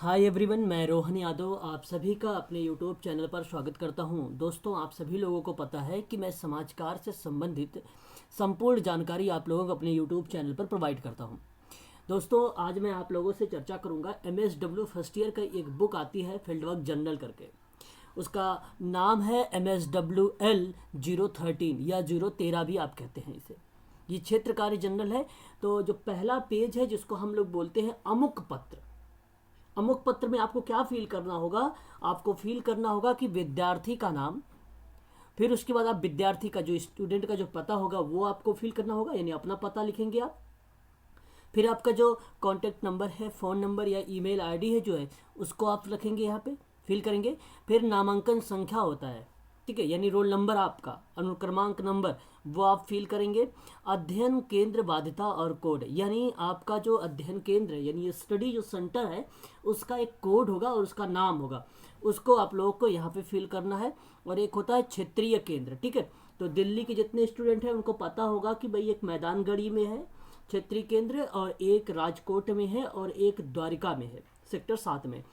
Hi everyone, मैं रोहन यादव आप सभी का अपने यूट्यूब चैनल पर स्वागत करता हूं। दोस्तों, आप सभी लोगों को पता है कि मैं समाजकार से संबंधित संपूर्ण जानकारी आप लोगों को अपने यूट्यूब चैनल पर प्रोवाइड करता हूं। दोस्तों, आज मैं आप लोगों से चर्चा करूंगा MSW फर्स्ट ईयर का एक बुक आती है फील्ड वर्क जनरल करके। उसका नाम है MSWL 013 या 013 भी आप कहते हैं इसे। ये क्षेत्र कार्य जनरल है। तो जो पहला पेज है जिसको हम लोग बोलते हैं अमुक पत्र। अमुक पत्र में आपको क्या फील करना होगा? आपको फील करना होगा कि विद्यार्थी का नाम, फिर उसके बाद आप विद्यार्थी का जो स्टूडेंट का जो पता होगा वो आपको फिल करना होगा, यानी अपना पता लिखेंगे आप। फिर आपका जो कॉन्टैक्ट नंबर है, फ़ोन नंबर या ईमेल आईडी है जो है उसको आप रखेंगे, यहाँ पे फिल करेंगे। फिर नामांकन संख्या होता है, ठीक है, यानी रोल नंबर आपका, अनुक्रमांक नंबर, वो आप फिल करेंगे। अध्ययन केंद्र बाध्यता और कोड, यानी आपका जो अध्ययन केंद्र है यानी ये स्टडी जो सेंटर है उसका एक कोड होगा और उसका नाम होगा, उसको आप लोगों को यहाँ पे फिल करना है। और एक होता है क्षेत्रीय केंद्र, ठीक है। तो दिल्ली के जितने स्टूडेंट हैं उनको पता होगा कि भाई एक मैदानगढ़ी में है क्षेत्रीय केंद्र, और एक राजकोट में है और एक द्वारिका में है सेक्टर 7 में।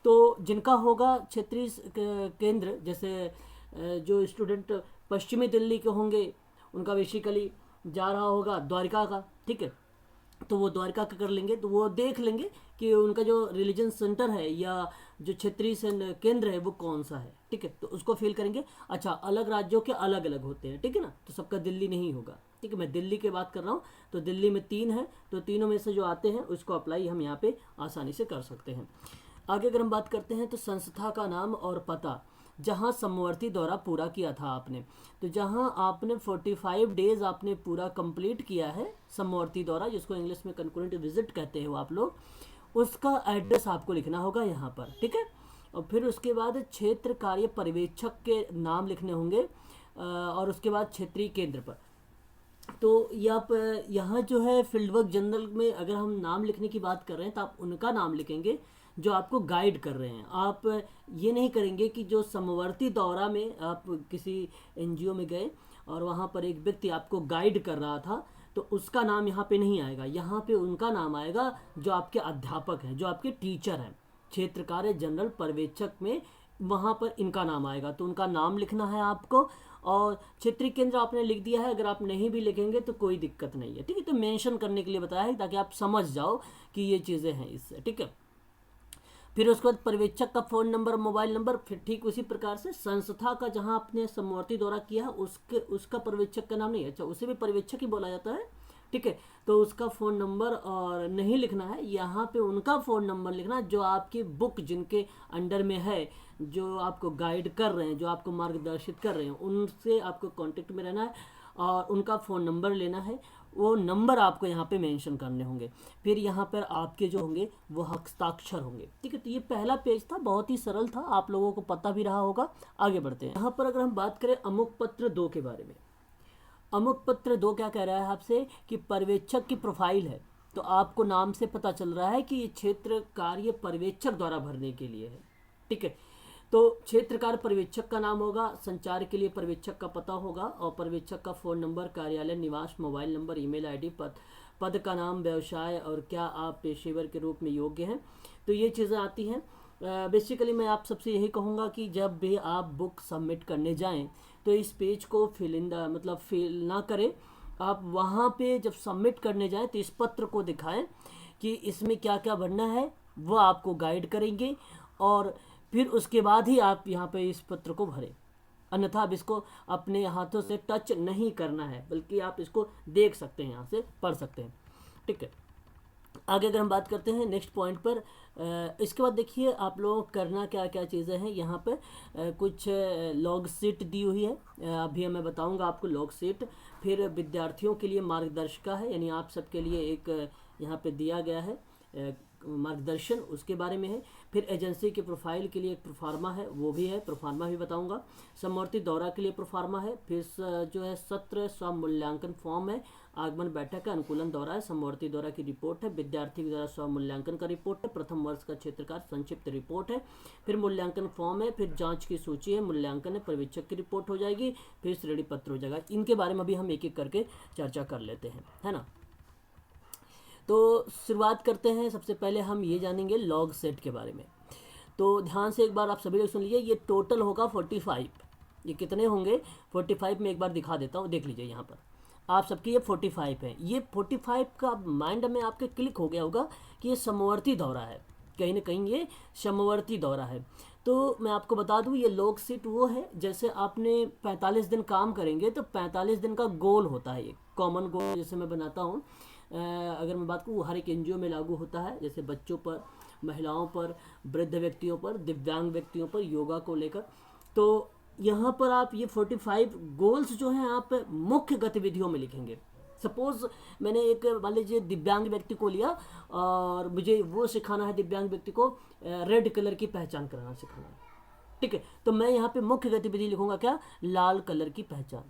तो जिनका होगा क्षेत्रीय केंद्र, जैसे जो स्टूडेंट पश्चिमी दिल्ली के होंगे उनका बेसिकली जा रहा होगा द्वारिका का, ठीक है। तो वो द्वारका का कर लेंगे, तो वो देख लेंगे कि उनका जो रिलीजन सेंटर है या जो क्षेत्रीय केंद्र है वो कौन सा है, ठीक है। तो उसको फिल करेंगे। अच्छा, अलग राज्यों के अलग अलग होते हैं, ठीक है ना, तो सबका दिल्ली नहीं होगा, ठीक है। मैं दिल्ली की बात कर रहा हूँ। तो दिल्ली में 3 है, तो तीनों में से जो आते हैं उसको अप्लाई हम यहाँ पे आसानी से कर सकते हैं। आगे अगर हम बात करते हैं तो संस्था का नाम और पता, जहाँ समवर्ती दौरा पूरा किया था आपने, तो जहाँ आपने 45 डेज आपने पूरा कंप्लीट किया है समवर्ती दौरा, जिसको इंग्लिश में कंकरेंट विजिट कहते हैं वो आप लोग, उसका एड्रेस आपको लिखना होगा यहाँ पर, ठीक है। और फिर उसके बाद क्षेत्र कार्य पर्यवेक्षक के नाम लिखने होंगे, और उसके बाद क्षेत्रीय केंद्र पर। तो यहाँ जो है फील्ड वर्क जनरल में अगर हम नाम लिखने की बात कर रहे हैं तो आप उनका नाम लिखेंगे जो आपको गाइड कर रहे हैं। आप ये नहीं करेंगे कि जो समवर्ती दौरा में आप किसी एनजीओ में गए और वहाँ पर एक व्यक्ति आपको गाइड कर रहा था, तो उसका नाम यहाँ पे नहीं आएगा। यहाँ पे उनका नाम आएगा जो आपके अध्यापक हैं, जो आपके टीचर हैं। क्षेत्र कार्य जनरल पर्यवेक्षक में वहाँ पर इनका नाम आएगा, तो उनका नाम लिखना है आपको। और क्षेत्रीय केंद्र आपने लिख दिया है, अगर आप नहीं भी लिखेंगे तो कोई दिक्कत नहीं है, ठीक है। तो मेंशन करने के लिए बताया है ताकि आप समझ जाओ कि ये चीज़ें हैं इससे, ठीक है। फिर उसके बाद पर्यवेक्षक का फ़ोन नंबर, मोबाइल नंबर। फिर ठीक उसी प्रकार से संस्था का जहां आपने समवर्ती दौरा किया है उसका पर्यवेक्षक का नाम नहीं है, अच्छा उसे भी पर्यवेक्षक ही बोला जाता है, ठीक है। तो उसका फ़ोन नंबर और नहीं लिखना है, यहाँ पे उनका फ़ोन नंबर लिखना जो आपकी बुक जिनके अंडर में है, जो आपको गाइड कर रहे हैं, जो आपको मार्गदर्शित कर रहे हैं, उनसे आपको कांटेक्ट में रहना है और उनका फ़ोन नंबर लेना है। वो नंबर आपको यहाँ पे मेंशन करने होंगे। फिर यहाँ पर आपके जो होंगे वो हस्ताक्षर होंगे, ठीक है। तो ये पहला पेज था, बहुत ही सरल था, आप लोगों को पता भी रहा होगा। आगे बढ़ते हैं। यहाँ पर अगर हम बात करें अमुक पत्र 2 के बारे में, अमुक पत्र 2 क्या कह रहा है आपसे कि पर्यवेक्षक की प्रोफाइल है। तो आपको नाम से पता चल रहा है कि ये क्षेत्र कार्य पर्यवेक्षक द्वारा भरने के लिए है, ठीक है। तो क्षेत्रकार पर्यवेक्षक का नाम होगा, संचार के लिए पर्यवेक्षक का पता होगा, और पर्यवेक्षक का फ़ोन नंबर, कार्यालय, निवास, मोबाइल नंबर, ईमेल आईडी, पद का नाम, व्यवसाय, और क्या आप पेशेवर के रूप में योग्य हैं। तो ये चीज़ें आती हैं। बेसिकली मैं आप सबसे यही कहूँगा कि जब भी आप बुक सबमिट करने जाएं तो इस पेज को फिल ना करें। आप वहाँ पे जब सबमिट करने जाएं तो इस पत्र को दिखाएं कि इसमें क्या क्या भरना है, वो आपको गाइड करेंगे, और फिर उसके बाद ही आप यहाँ पे इस पत्र को भरें। अन्यथा आप इसको अपने हाथों से टच नहीं करना है, बल्कि आप इसको देख सकते हैं, यहाँ से पढ़ सकते हैं, ठीक है। आगे अगर हम बात करते हैं नेक्स्ट पॉइंट पर, इसके बाद देखिए आप लोगों को करना क्या क्या चीज़ें हैं। यहाँ पर कुछ लॉग शीट दी हुई है, अभी मैं बताऊंगा आपको लॉग शीट। फिर विद्यार्थियों के लिए मार्गदर्शिका है, यानी आप सबके लिए एक यहाँ पे दिया गया है मार्गदर्शन, उसके बारे में है। फिर एजेंसी के प्रोफाइल के लिए एक प्रोफार्मा है, वो भी है, प्रोफार्मा भी बताऊंगा। समवर्ती दौरा के लिए प्रोफार्मा है। फिर जो है सत्र स्वमूल्यांकन फॉर्म है, आगमन बैठक है, अनुकूलन दौरा है, समवर्ती दौरा की रिपोर्ट है, विद्यार्थी के द्वारा स्वमूल्यांकन का रिपोर्ट है, प्रथम वर्ष का क्षेत्रकार संक्षिप्त रिपोर्ट है। फिर मूल्यांकन फॉर्म है, फिर जांच की सूची है, मूल्यांकन है, पर्यवेक्षक की रिपोर्ट हो जाएगी, फिर श्रेणी पत्र हो जाएगा। इनके बारे में भी हम एक एक करके चर्चा कर लेते हैं, है ना। तो शुरुआत करते हैं। सबसे पहले हम ये जानेंगे लॉग सेट के बारे में। तो ध्यान से एक बार आप सभी लोग सुन लीजिए। ये टोटल होगा 45। ये कितने होंगे 45 में एक बार दिखा देता हूँ, देख लीजिए यहाँ पर आप सबके ये 45 है। ये 45 का माइंड में आपके क्लिक हो गया होगा कि ये समवर्ती दौरा है, कहीं ना कहीं ये समवर्ती दौरा है। तो मैं आपको बता दूं ये लॉग सेट वो है, जैसे आपने 45 दिन काम करेंगे तो 45 दिन का गोल होता है, ये कॉमन गोल जैसे मैं बनाता हूँ। अगर मैं बात करूँ हर एक एनजीओ में लागू होता है, जैसे बच्चों पर, महिलाओं पर, वृद्ध व्यक्तियों पर, दिव्यांग व्यक्तियों पर, योगा को लेकर। तो यहाँ पर आप ये 45 गोल्स जो हैं आप मुख्य गतिविधियों में लिखेंगे। सपोज मैंने एक मान लीजिए दिव्यांग व्यक्ति को लिया और मुझे वो सिखाना है, दिव्यांग व्यक्ति को रेड कलर की पहचान कराना सिखाना है, ठीक है। तो मैं यहाँ पे मुख्य गतिविधि लिखूंगा क्या, लाल कलर की पहचान,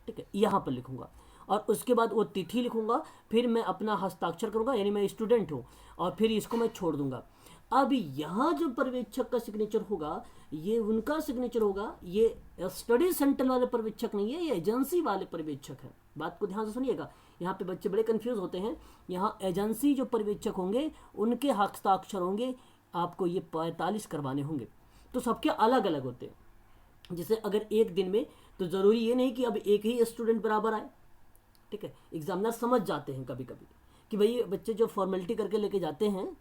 ठीक है, यहाँ पर लिखूंगा। और उसके बाद वो तिथि लिखूंगा, फिर मैं अपना हस्ताक्षर करूंगा, यानी मैं स्टूडेंट हूँ, और फिर इसको मैं छोड़ दूंगा। अब यहाँ जो पर्यवेक्षक का सिग्नेचर होगा ये उनका सिग्नेचर होगा, ये स्टडी सेंटर वाले पर्यवेक्षक नहीं है, ये एजेंसी वाले पर्यवेक्षक है। बात को ध्यान से सुनिएगा, यहाँ पे बच्चे बड़े कंफ्यूज होते हैं। यहाँ एजेंसी जो पर्यवेक्षक होंगे उनके हस्ताक्षर होंगे, आपको ये 45 करवाने होंगे। तो सबके अलग अलग होते हैं। जैसे अगर एक दिन में, तो ज़रूरी ये नहीं कि अब एक ही स्टूडेंट बराबर आए, ठीक है। एग्जामिनर समझ जाते हैं कभी कभी कि भाई बच्चे जो फॉर्मेलिटी करके लेके जाते हैं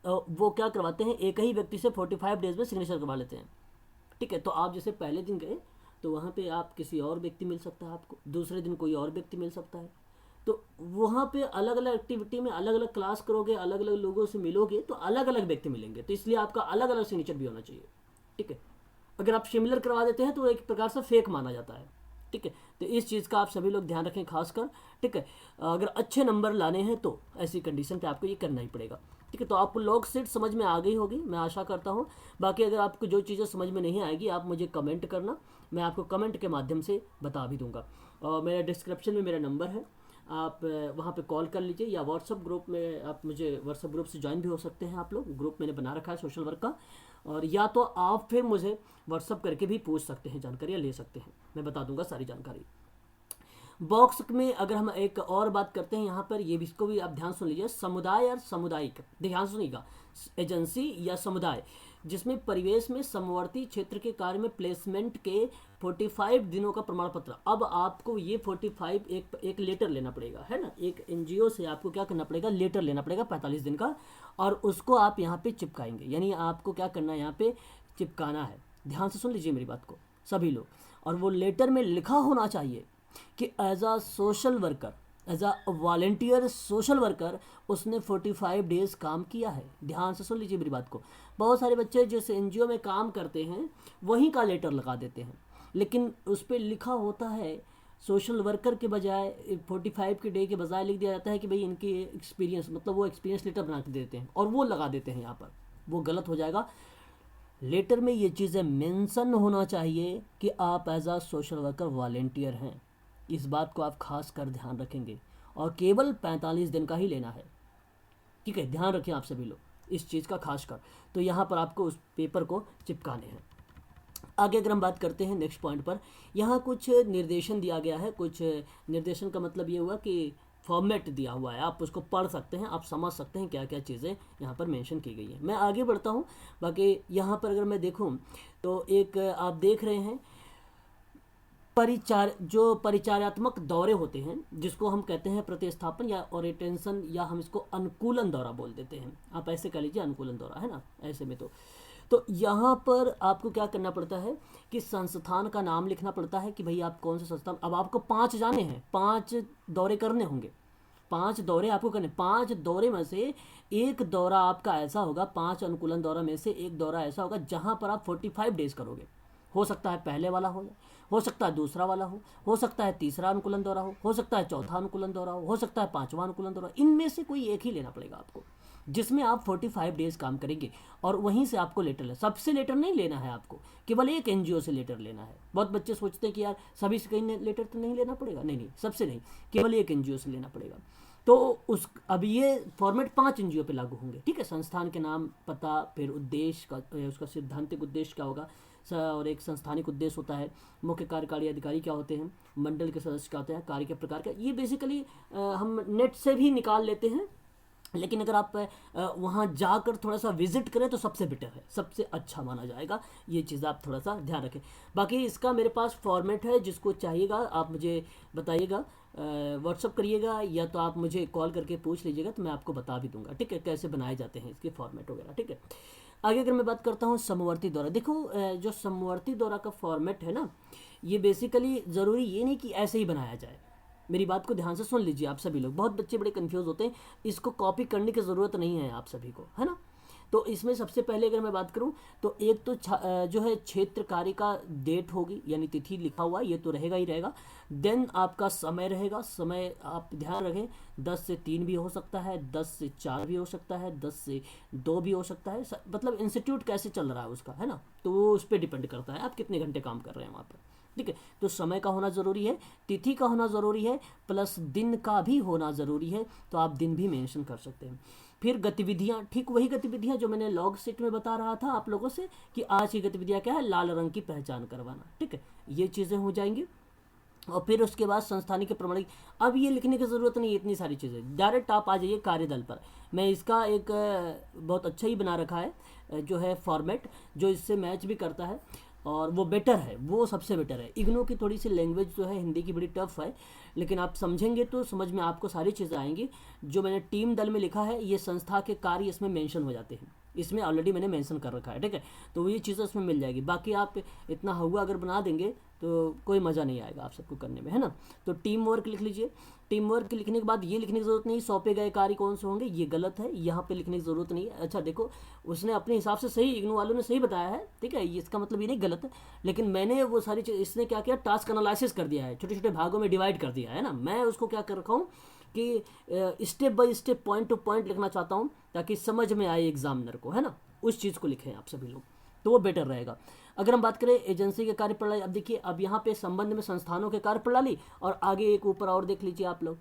वो क्या करवाते हैं, एक ही व्यक्ति से 45 डेज में सिग्नेचर करवा लेते हैं, ठीक है। तो आप जैसे पहले दिन गए तो वहाँ पे आप किसी और व्यक्ति मिल सकता है, आपको दूसरे दिन कोई और व्यक्ति मिल सकता है। तो वहाँ पे अलग अलग एक्टिविटी में अलग अलग क्लास करोगे, अलग अलग लोगों से मिलोगे तो अलग अलग व्यक्ति मिलेंगे, तो इसलिए आपका अलग अलग सिग्नेचर भी होना चाहिए, ठीक है। अगर आप सिमिलर करवा देते हैं तो एक प्रकार से फेक माना जाता है, ठीक है। तो इस चीज़ का आप सभी लोग ध्यान रखें खासकर, ठीक है। अगर अच्छे नंबर लाने हैं तो ऐसी कंडीशन पे आपको ये करना ही पड़ेगा, ठीक है। तो आपको लॉग सेट समझ में आ गई होगी, मैं आशा करता हूँ। बाकी अगर आपको जो चीज़ें समझ में नहीं आएगी आप मुझे कमेंट करना, मैं आपको कमेंट के माध्यम से बता भी दूंगा। और मेरा डिस्क्रिप्शन में मेरा नंबर है, आप वहाँ पे कॉल कर लीजिए, या व्हाट्सअप ग्रुप में आप मुझे व्हाट्सअप ग्रुप से ज्वाइन भी हो सकते हैं। आप लोग ग्रुप मैंने बना रखा है सोशल वर्क का, और या तो आप फिर मुझे व्हाट्सअप करके भी पूछ सकते हैं, जानकारियाँ ले सकते हैं, मैं बता दूंगा सारी जानकारी। बॉक्स में अगर हम एक और बात करते हैं यहाँ पर, ये भी इसको भी आप ध्यान सुन लीजिए, समुदाय और सामुदायिक, ध्यान सुनिएगा, एजेंसी या समुदाय जिसमें परिवेश में समवर्ती क्षेत्र के कार्य में प्लेसमेंट के 45 दिनों का प्रमाण पत्र। अब आपको ये 45 एक लेटर लेना पड़ेगा, है ना, एक एनजीओ से आपको क्या करना पड़ेगा, लेटर लेना पड़ेगा 45 दिन का, और उसको आप यहाँ पे चिपकाएंगे, यानी आपको क्या करना है, यहाँ पे चिपकाना है। ध्यान से सुन लीजिए मेरी बात को सभी लोग, और वो लेटर में लिखा होना चाहिए कि as a social worker, as a volunteer social worker उसने 45 डेज काम किया है। ध्यान से सुन लीजिए मेरी बात को। बहुत सारे बच्चे जिस एनजीओ में काम करते हैं वहीं का लेटर लगा देते हैं, लेकिन उस पर लिखा होता है सोशल वर्कर के बजाय 45 के डे के बजाय लिख दिया जाता है कि भाई इनकी एक्सपीरियंस, मतलब वो एक्सपीरियंस लेटर बना के देते हैं और वो लगा देते हैं यहाँ पर, वो गलत हो जाएगा। लेटर में ये चीज़ें मेंशन होना चाहिए कि आप as a social worker volunteer हैं। इस बात को आप खास कर ध्यान रखेंगे, और केवल 45 दिन का ही लेना है, ठीक है। ध्यान रखें आप सभी लोग इस चीज़ का खास कर। तो यहाँ पर आपको उस पेपर को चिपकाने हैं। आगे अगर हम बात करते हैं नेक्स्ट पॉइंट पर, यहाँ कुछ निर्देशन दिया गया है। कुछ निर्देशन का मतलब ये हुआ कि फॉर्मेट दिया हुआ है, आप उसको पढ़ सकते हैं, आप समझ सकते हैं क्या क्या चीज़ें यहाँ पर मेंशन की गई है। मैं आगे बढ़ता हूँ। बाकी यहाँ पर अगर मैं देखूँ तो एक आप देख रहे हैं परिचारात्मक दौरे होते हैं, जिसको हम कहते हैं प्रतिस्थापन या ओरिएंटेशन, या हम इसको अनुकूलन दौरा बोल देते हैं। आप ऐसे कह लीजिए अनुकूलन दौरा, है ना, ऐसे में तो यहाँ पर आपको क्या करना पड़ता है कि संस्थान का नाम लिखना पड़ता है कि भाई आप कौन सा संस्थान। अब आपको 5 जाने हैं, 5 दौरे करने होंगे, 5 दौरे आपको करने। 5 दौरे में से एक दौरा आपका ऐसा होगा, 5 अनुकूलन दौरा में से एक दौरा ऐसा होगा जहाँ पर आप 45 डेज करोगे। हो सकता है पहले वाला हो सकता है दूसरा वाला हो सकता है तीसरा अनुकूलन दौरा हो सकता है चौथा अनुकूलन दौरा हो सकता है 5वां अनुकूलन दौरा। इनमें से कोई एक ही लेना पड़ेगा आपको, जिसमें आप 45 डेज काम करेंगे, और वहीं से आपको लेटर लेना। सबसे लेटर नहीं लेना है आपको, केवल एक एनजीओ से लेटर लेना है। बहुत बच्चे सोचते हैं कि यार सभी से कहीं लेटर तो नहीं लेना पड़ेगा, नहीं, सबसे नहीं, केवल एक एनजीओ से लेना पड़ेगा। तो अब ये फॉर्मेट 5 एनजीओ पे लागू होंगे, ठीक है। संस्थान के नाम, पता, फिर उद्देश्य का, उसका सिद्धांतिक उद्देश्य क्या होगा, और एक संस्थानिक उद्देश्य होता है, मुख्य कार्यकारी अधिकारी क्या होते हैं, मंडल के सदस्य क्या होते हैं, कार्य के प्रकार का। ये बेसिकली हम नेट से भी निकाल लेते हैं, लेकिन अगर आप वहाँ जाकर थोड़ा सा विजिट करें तो सबसे बेटर है, सबसे अच्छा माना जाएगा। ये चीज़ आप थोड़ा सा ध्यान रखें। बाकी इसका मेरे पास फॉर्मेट है, जिसको चाहिएगा आप मुझे बताइएगा, व्हाट्सअप करिएगा या तो आप मुझे कॉल करके पूछ लीजिएगा, तो मैं आपको बता भी दूंगा, ठीक है, कैसे बनाए जाते हैं इसके फॉर्मेट वगैरह, ठीक है। आगे अगर मैं बात करता हूँ समवर्ती दौरा, देखो जो समवर्ती दौरा का फॉर्मेट है ना, ये बेसिकली ज़रूरी ये नहीं कि ऐसे ही बनाया जाए। मेरी बात को ध्यान से सुन लीजिए आप सभी लोग, बहुत बच्चे बड़े कंफ्यूज होते हैं, इसको कॉपी करने की ज़रूरत नहीं है आप सभी को, है ना। तो इसमें सबसे पहले अगर मैं बात करूं तो एक तो जो है क्षेत्र कार्य का डेट होगी, यानी तिथि लिखा हुआ, ये तो रहेगा ही रहेगा। देन आपका समय रहेगा, समय आप ध्यान रखें 10 से 3 भी हो सकता है, 10 से 4 भी हो सकता है, 10 से 2 भी हो सकता है, मतलब इंस्टीट्यूट कैसे चल रहा है उसका, है ना, तो वो उस पर डिपेंड करता है आप कितने घंटे काम कर रहे हैं वहाँ पर, ठीक है। तो समय का होना ज़रूरी है, तिथि का होना ज़रूरी है, प्लस दिन का भी होना ज़रूरी है, तो आप दिन भी मेंशन कर सकते हैं। फिर गतिविधियाँ, ठीक वही गतिविधियाँ जो मैंने लॉग शीट में बता रहा था आप लोगों से कि आज की गतिविधियाँ क्या है, लाल रंग की पहचान करवाना, ठीक है, ये चीज़ें हो जाएंगी। और फिर उसके बाद संस्थानिक प्रमाणिक, अब ये लिखने की ज़रूरत नहीं है इतनी सारी चीज़ें, डायरेक्ट आप आ जाइए कार्यदल पर। मैं इसका एक बहुत अच्छा ही बना रखा है जो है फॉर्मेट, जो इससे मैच भी करता है और वो बेटर है, वो सबसे बेटर है। इग्नू की थोड़ी सी लैंग्वेज जो है हिंदी की बड़ी टफ है, लेकिन आप समझेंगे तो समझ में आपको सारी चीज़ें आएंगी। जो मैंने टीम दल में लिखा है, ये संस्था के कार्य इसमें मेंशन हो जाते हैं, इसमें ऑलरेडी मैंने मेंशन कर रखा है, ठीक है, तो ये चीज़ें इसमें मिल जाएगी। बाकी आप इतना हुआ अगर बना देंगे तो कोई मज़ा नहीं आएगा आप सबको करने में, है ना। तो टीम वर्क लिख लीजिए। टीम वर्क लिखने के बाद ये लिखने की ज़रूरत नहीं सौंपे गए कार्य कौन से होंगे, ये गलत है, यहाँ पे लिखने की ज़रूरत नहीं है। अच्छा देखो, उसने अपने हिसाब से सही, इग्नू वालों ने सही बताया है, ठीक है, ये इसका मतलब ये नहीं गलत है, लेकिन मैंने वो सारी चीज़, इसने क्या किया, टास्क एनालिसिस कर दिया है, छोटे छोटे भागों में डिवाइड कर दिया है ना। मैं उसको क्या कर रखा हूँ कि step by step, point two point लिखना चाहता हूँ, ताकि समझ में आए एग्जामिनर को, है ना, उस चीज़ को लिखें आप सभी लोग, तो वो बेटर रहेगा। अगर हम बात करें एजेंसी के कार्य प्रणाली, अब देखिए, अब यहाँ पे संबंध में संस्थानों के कार्य प्रणाली, और आगे एक ऊपर और देख लीजिए आप लोग,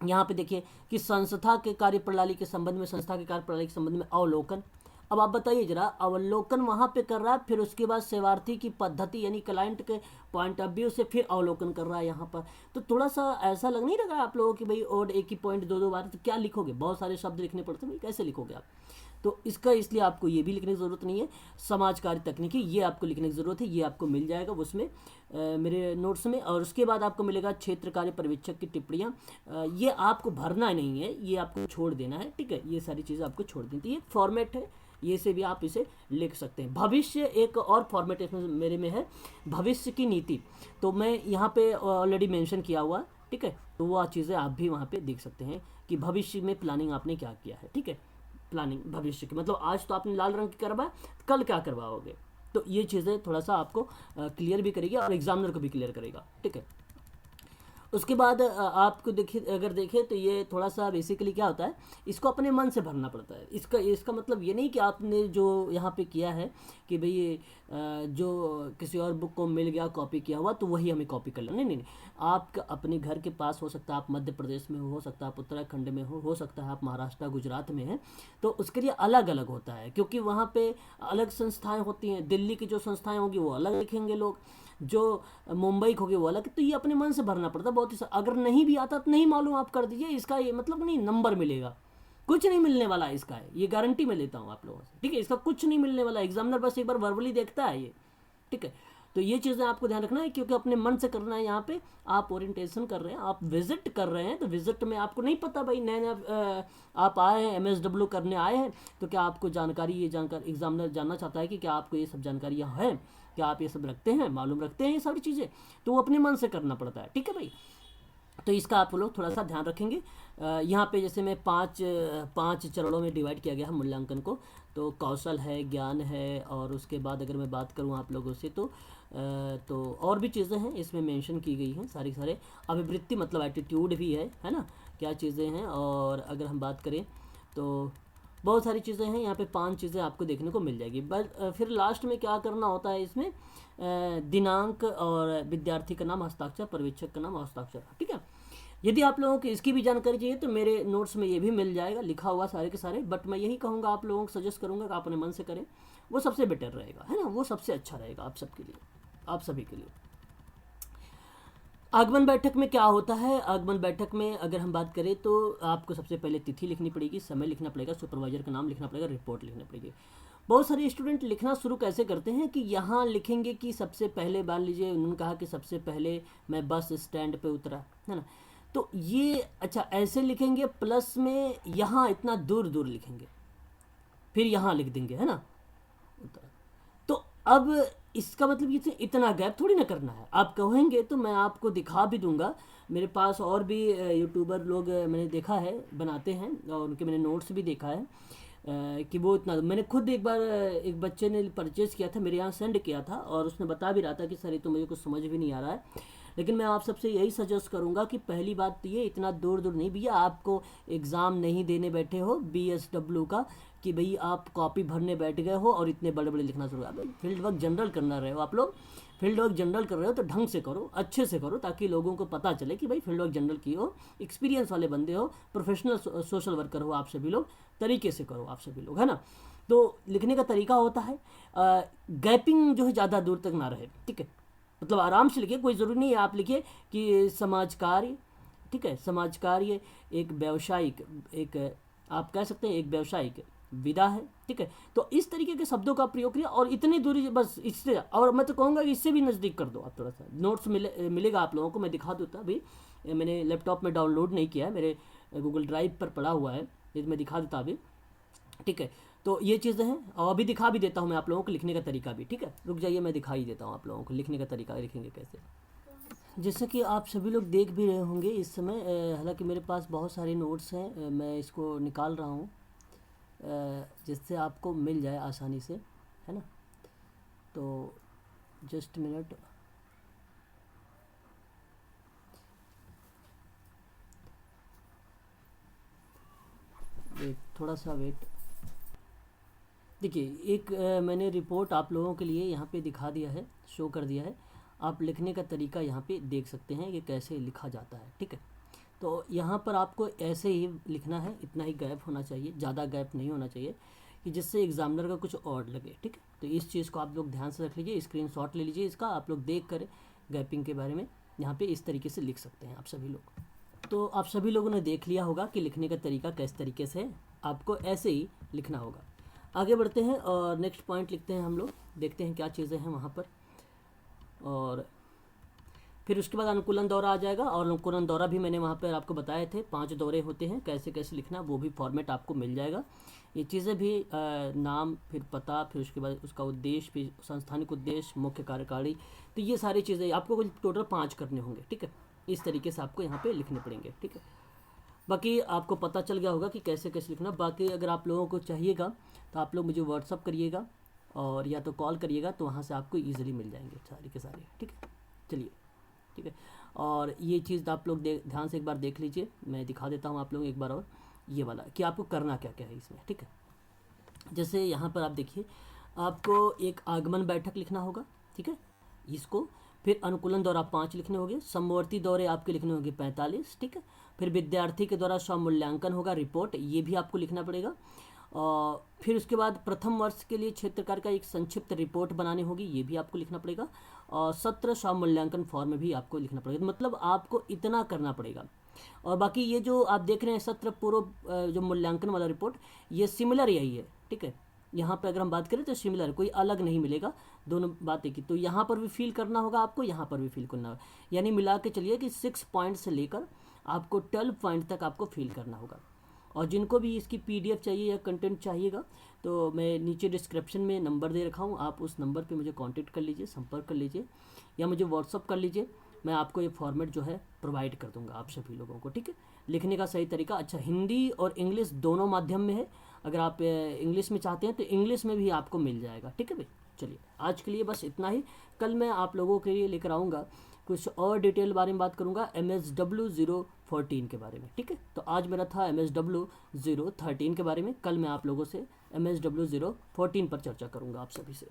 यहाँ पे देखिए कि संस्था के कार्य प्रणाली के संबंध में, संस्था के कार्य प्रणाली के संबंध में अवलोकन। अब आप बताइए जरा, अवलोकन वहाँ पे कर रहा है, फिर उसके बाद सेवार्थी की पद्धति यानी क्लाइंट के पॉइंट ऑफ व्यू से फिर अवलोकन कर रहा है यहाँ पर, तो थोड़ा सा ऐसा लग नहीं रहा आप लोगों की भाई और एक ही पॉइंट दो दो बार, तो क्या लिखोगे, बहुत सारे शब्द लिखने पड़ते हैं भाई, कैसे लिखोगे आप, तो इसका इसलिए आपको ये भी लिखने की ज़रूरत नहीं है। समाज कार्य तकनीकी, ये आपको लिखने की ज़रूरत है, ये आपको मिल जाएगा उसमें मेरे नोट्स में। और उसके बाद आपको मिलेगा क्षेत्र कार्य पर्यवेक्षक की टिप्पणियाँ, ये आपको भरना नहीं है, ये आपको छोड़ देना है, ठीक है, ये सारी चीज़ें आपको छोड़ देनी है। ये फॉर्मेट है, ये से भी आप इसे लिख सकते हैं। भविष्य एक और फॉर्मेट इसमें मेरे में है, भविष्य की नीति, तो मैं यहाँ पे ऑलरेडी मेंशन किया हुआ, ठीक है, तो वो चीज़ें आप भी वहाँ पे देख सकते हैं कि भविष्य में प्लानिंग आपने क्या किया है, ठीक है, प्लानिंग भविष्य की, मतलब आज तो आपने लाल रंग की करवाया, कल क्या करवाओगे, तो ये चीज़ें थोड़ा सा आपको क्लियर भी करेगी और एग्जामिनर को भी क्लियर करेगा, ठीक है। उसके बाद आपको देखिए, अगर देखें तो ये थोड़ा सा बेसिकली क्या होता है, इसको अपने मन से भरना पड़ता है। इसका मतलब ये नहीं कि आपने जो यहाँ पे किया है कि भाई ये जो किसी और बुक को मिल गया कॉपी किया हुआ तो वही हमें कॉपी कर लेना, नहीं नहीं नहीं, आप अपने घर के पास हो सकता है, आप मध्य प्रदेश में हो सकता है, आप उत्तराखंड में हो सकता है आप महाराष्ट्र गुजरात में हैं, तो उसके लिए अलग अलग होता है, क्योंकि वहाँ पे अलग संस्थाएँ होती हैं। दिल्ली की जो संस्थाएँ होंगी वो अलग लिखेंगे लोग, जो मुंबई खो गए वो अलग, तो ये अपने मन से भरना पड़ता है बहुत ही। अगर नहीं भी आता तो नहीं मालूम आप कर दीजिए, इसका ये मतलब नहीं नंबर मिलेगा, कुछ नहीं मिलने वाला है इसका, है ये गारंटी मैं लेता हूँ आप लोगों से, ठीक है, इसका कुछ नहीं मिलने वाला। एग्जामिनर बस एक बार वर्बली देखता है ये, ठीक है, तो ये चीज़ें आपको ध्यान रखना है, क्योंकि अपने मन से करना है। यहाँ पे आप ओरिएंटेशन कर रहे हैं, आप विजिट कर रहे हैं, तो विजिट में आपको नहीं पता भाई, नए नए आप आए हैं, MSW करने आए हैं, तो क्या आपको जानकारी, ये जानकारी एग्जामिनर जानना चाहता है कि क्या आपको ये सब जानकारियाँ हैं, क्या आप ये सब रखते हैं, मालूम रखते हैं ये सारी चीज़ें, तो वो अपने मन से करना पड़ता है, ठीक है भाई। तो इसका आप लोग थोड़ा सा ध्यान रखेंगे। यहाँ पे जैसे मैं पाँच चरणों में डिवाइड किया गया है मूल्यांकन को, तो कौशल है, ज्ञान है, और उसके बाद अगर मैं बात करूँ आप लोगों से तो और भी चीज़ें हैं इसमें मेंशन की गई हैं, सारे अभिवृत्ति मतलब एटीट्यूड भी है ना, क्या चीज़ें हैं। और अगर हम बात करें तो बहुत सारी चीज़ें हैं, यहाँ पे 5 चीज़ें आपको देखने को मिल जाएगी। बट फिर लास्ट में क्या करना होता है इसमें, दिनांक और विद्यार्थी का नाम, हस्ताक्षर, पर्यवेक्षक का नाम, हस्ताक्षर, ठीक है। यदि आप लोगों को इसकी भी जानकारी चाहिए तो मेरे नोट्स में ये भी मिल जाएगा लिखा हुआ सारे के सारे, बट मैं यही कहूँगा आप लोगों को सजेस्ट करूँगा कि आप अपने मन से करें, वो सबसे बेटर रहेगा, है ना, वो सबसे अच्छा रहेगा आप सबके लिए, आप सभी के लिए। आगमन बैठक में क्या होता है? आगमन बैठक में अगर हम बात करें तो आपको सबसे पहले तिथि लिखनी पड़ेगी, समय लिखना पड़ेगा, सुपरवाइजर का नाम लिखना पड़ेगा, रिपोर्ट लिखनी पड़ेगी। बहुत सारे स्टूडेंट लिखना शुरू कैसे करते हैं कि यहाँ लिखेंगे कि सबसे पहले, मान लीजिए उन्होंने कहा कि सबसे पहले मैं बस स्टैंड पे उतरा, है ना, तो ये अच्छा ऐसे लिखेंगे, प्लस में यहाँ इतना दूर दूर लिखेंगे, फिर यहाँ लिख देंगे, है ना, उतरा। तो अब इसका मतलब ये इतना गैप थोड़ी ना करना है। आप कहेंगे तो मैं आपको दिखा भी दूंगा, मेरे पास और भी यूट्यूबर लोग मैंने देखा है बनाते हैं, और उनके मैंने नोट्स भी देखा है कि वो इतना, मैंने खुद एक बार एक बच्चे ने परचेज़ किया था, मेरे यहाँ सेंड किया था, और उसने बता भी रहा था कि सर ये तो मुझे कुछ समझ भी नहीं आ रहा है। लेकिन मैं आप सबसे यही सजेस्ट करूंगा कि पहली बात तो ये, इतना दूर दूर नहीं भैया, आपको एग्ज़ाम नहीं देने बैठे हो BSW का कि भाई आप कॉपी भरने बैठ गए हो और इतने बड़े बड़े लिखना शुरू, अब फील्ड वर्क जनरल करना रहे हो आप लोग, फील्ड वर्क जनरल कर रहे हो तो ढंग से करो, अच्छे से करो, ताकि लोगों को पता चले कि भाई फील्ड वर्क जनरल की हो, एक्सपीरियंस वाले बंदे हो, प्रोफेशनल सोशल वर्कर हो आप सभी लोग, तरीके से करो आप सभी लोग, है ना। तो लिखने का तरीका होता है गैपिंग जो है ज़्यादा दूर तक ना रहे, ठीक है, मतलब आराम से लिखिए, कोई ज़रूरी नहीं है आप लिखिए कि समाज कार्य, ठीक है, समाज कार्य एक व्यावसायिक, एक आप कह सकते हैं एक व्यावसायिक विदा है, ठीक है। तो इस तरीके के शब्दों का प्रयोग करिए, और इतनी दूरी बस इससे, और मैं तो कहूँगा कि इससे भी नज़दीक कर दो आप थोड़ा सा, नोट्स मिलेगा आप लोगों को, मैं दिखा दूँगा अभी, मैंने लैपटॉप में डाउनलोड नहीं किया है, मेरे गूगल ड्राइव पर पड़ा हुआ है, ये मैं दिखा देता अभी, ठीक है। तो ये चीज़ें हैं, और अभी दिखा भी देता हूँ मैं आप लोगों को लिखने का तरीका भी, ठीक है, रुक जाइए मैं दिखा ही देता हूँ आप लोगों को लिखने का तरीका, लिखेंगे कैसे। जैसे कि आप सभी लोग देख भी रहे होंगे इस समय, हालांकि मेरे पास बहुत सारे नोट्स हैं, मैं इसको निकाल रहा हूँ जिससे आपको मिल जाए आसानी से, है ना। तो जस्ट मिनट, वेट, थोड़ा सा वेट। देखिए एक मैंने रिपोर्ट आप लोगों के लिए यहाँ पे दिखा दिया है, शो कर दिया है, आप लिखने का तरीका यहाँ पे देख सकते हैं कि कैसे लिखा जाता है, ठीक है। तो यहाँ पर आपको ऐसे ही लिखना है, इतना ही गैप होना चाहिए, ज़्यादा गैप नहीं होना चाहिए कि जिससे एग्जामिनर का कुछ और लगे, ठीक है। तो इस चीज़ को आप लोग ध्यान से रख लीजिए, स्क्रीनशॉट ले लीजिए इसका, आप लोग देख कर गैपिंग के बारे में यहाँ पे इस तरीके से लिख सकते हैं आप सभी लोग। तो आप सभी लोगों ने देख लिया होगा कि लिखने का तरीका किस तरीके से है, आपको ऐसे ही लिखना होगा। आगे बढ़ते हैं और नेक्स्ट पॉइंट लिखते हैं हम लोग, देखते हैं क्या चीज़ें हैं वहाँ पर, और फिर उसके बाद अनुकूलन दौरा आ जाएगा, और अनुकूलन दौरा भी मैंने वहाँ पर आपको बताए थे, 5 दौरे होते हैं, कैसे कैसे लिखना, वो भी फॉर्मेट आपको मिल जाएगा। ये चीज़ें भी नाम, फिर पता, फिर उसके बाद उसका उद्देश्य, फिर संस्थानिक उद्देश्य, मुख्य कार्यकारी, तो ये सारी चीज़ें आपको टोटल 5 करने होंगे, ठीक है। इस तरीके से आपको यहाँ पे लिखने पड़ेंगे, ठीक है। बाकी आपको पता चल गया होगा कि कैसे कैसे लिखना। बाकी अगर आप लोगों को चाहिएगा तो आप लोग मुझे व्हाट्सअप करिएगा, और या तो कॉल करिएगा, तो वहाँ से आपको ईजिली मिल जाएंगे सारे के सारे, ठीक है। चलिए, ठीक है। और ये चीज़ आप लोग ध्यान से एक बार देख लीजिए, मैं दिखा देता हूँ आप लोग एक बार और, ये वाला कि आपको करना क्या क्या है इसमें, ठीक है। जैसे यहाँ पर आप देखिए, आपको एक आगमन बैठक लिखना होगा, ठीक है, इसको, फिर अनुकूलन दौरा 5 लिखने होंगे, समवर्ती दौरे आपके लिखने होंगे 45, ठीक है। फिर विद्यार्थी के द्वारा स्वमूल्यांकन होगा, रिपोर्ट, ये भी आपको लिखना पड़ेगा। और फिर उसके बाद प्रथम वर्ष के लिए क्षेत्र कार्य का एक संक्षिप्त रिपोर्ट बनानी होगी, ये भी आपको लिखना पड़ेगा। और सत्र स्वमूल्यांकन फॉर्म भी आपको लिखना पड़ेगा, मतलब आपको इतना करना पड़ेगा। और बाकी ये जो आप देख रहे हैं सत्र पूर्व जो मूल्यांकन वाला रिपोर्ट, ये सिमिलर यही है, ठीक है। यहाँ पर अगर हम बात करें तो सिमिलर, कोई अलग नहीं मिलेगा, दोनों बातें की। तो यहाँ पर भी फिल करना होगा आपको, यहाँ पर भी फिल करना होगा, यानी मिला के चलिए कि 6 पॉइंट से लेकर आपको 12 पॉइंट तक आपको फिल करना होगा। और जिनको भी इसकी PDF चाहिए या कंटेंट चाहिएगा, तो मैं नीचे डिस्क्रिप्शन में नंबर दे रखा हूँ, आप उस नंबर पे मुझे कांटेक्ट कर लीजिए, संपर्क कर लीजिए, या मुझे व्हाट्सअप कर लीजिए, मैं आपको ये फॉर्मेट जो है प्रोवाइड कर दूंगा आप सभी लोगों को, ठीक है। लिखने का सही तरीका, अच्छा, हिंदी और इंग्लिश दोनों माध्यम में है, अगर आप इंग्लिश में चाहते हैं तो इंग्लिश में भी आपको मिल जाएगा, ठीक है भाई। चलिए आज के लिए बस इतना ही, कल मैं आप लोगों के लिए लेकर आऊँगा कुछ और डिटेल बारे में बात करूँगा, MSW 014 के बारे में, ठीक है। तो आज मेरा था MSW 013 के बारे में, कल मैं आप लोगों से MSW 014 पर चर्चा करूँगा आप सभी से।